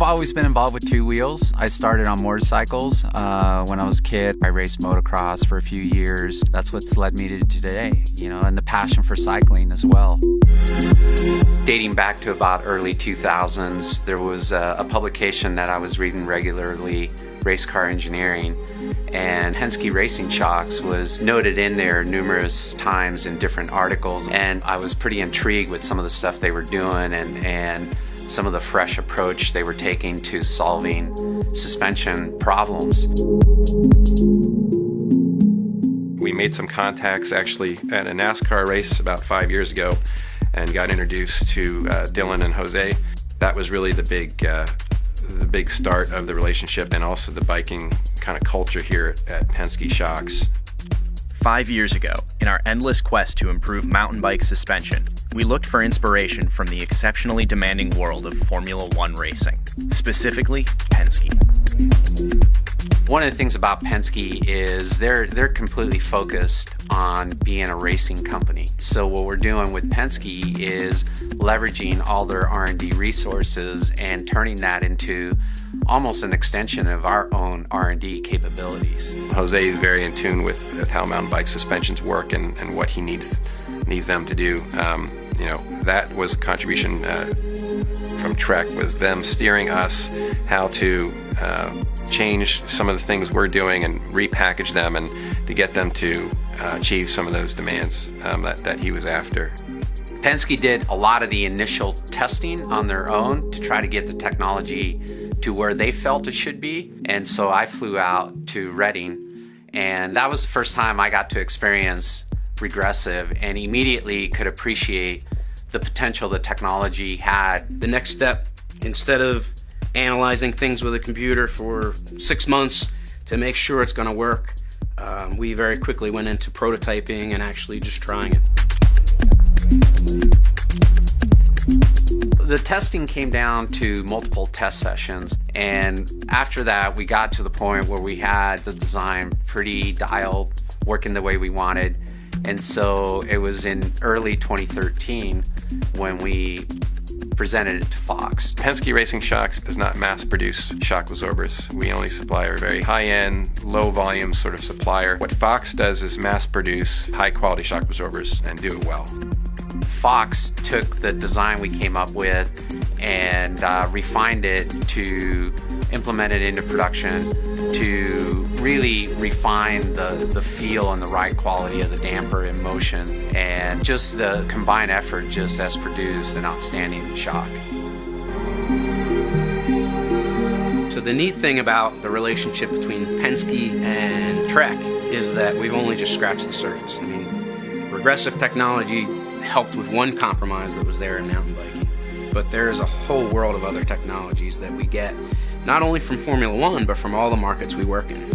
I've always been involved with two wheels. I started on motorcycles when I was a kid. I raced motocross for a few years. That's what's led me to today, and the passion for cycling as well. Dating back to about early 2000s, there was a publication that I was reading regularly, Race Car Engineering, and Penske Racing Shocks was noted in there numerous times in different articles, and I was pretty intrigued with some of the stuff they were doing and some of the fresh approach they were taking to solving suspension problems. We made some contacts actually at a NASCAR race about 5 years ago and got introduced to Dylan and Jose. That was really the big start of the relationship and also the biking kind of culture here at Penske Shocks. 5 years ago, in our endless quest to improve mountain bike suspension, we looked for inspiration from the exceptionally demanding world of Formula One racing, specifically Penske. One of the things about Penske is they're completely focused on being a racing company. So what we're doing with Penske is leveraging all their R&D resources and turning that into almost an extension of our own R&D capabilities. Jose is very in tune with how mountain bike suspensions work and what he needs them to do. That was a contribution from Trek, was them steering us how to change some of the things we're doing and repackage them and to get them to achieve some of those demands that he was after. Penske did a lot of the initial testing on their own to try to get the technology to where they felt it should be. And so I flew out to Reading, and that was the first time I got to experience regressive and immediately could appreciate the potential the technology had. The next step, instead of analyzing things with a computer for 6 months to make sure it's going to work, we very quickly went into prototyping and actually just trying it. The testing came down to multiple test sessions, and after that we got to the point where we had the design pretty dialed, working the way we wanted. And so it was in early 2013 when we presented it to Fox. Penske Racing Shocks does not mass produce shock absorbers. We only supply a very high-end, low-volume sort of supplier. What Fox does is mass produce high-quality shock absorbers and do it well. Fox took the design we came up with and refined it to implement it into production to really refine the feel and the ride quality of the damper in motion, and just the combined effort just has produced an outstanding shock. So the neat thing about the relationship between Penske and Trek is that we've only just scratched the surface. I mean, regressive technology helped with one compromise that was there in mountain biking, but there is a whole world of other technologies that we get not only from Formula One but from all the markets we work in.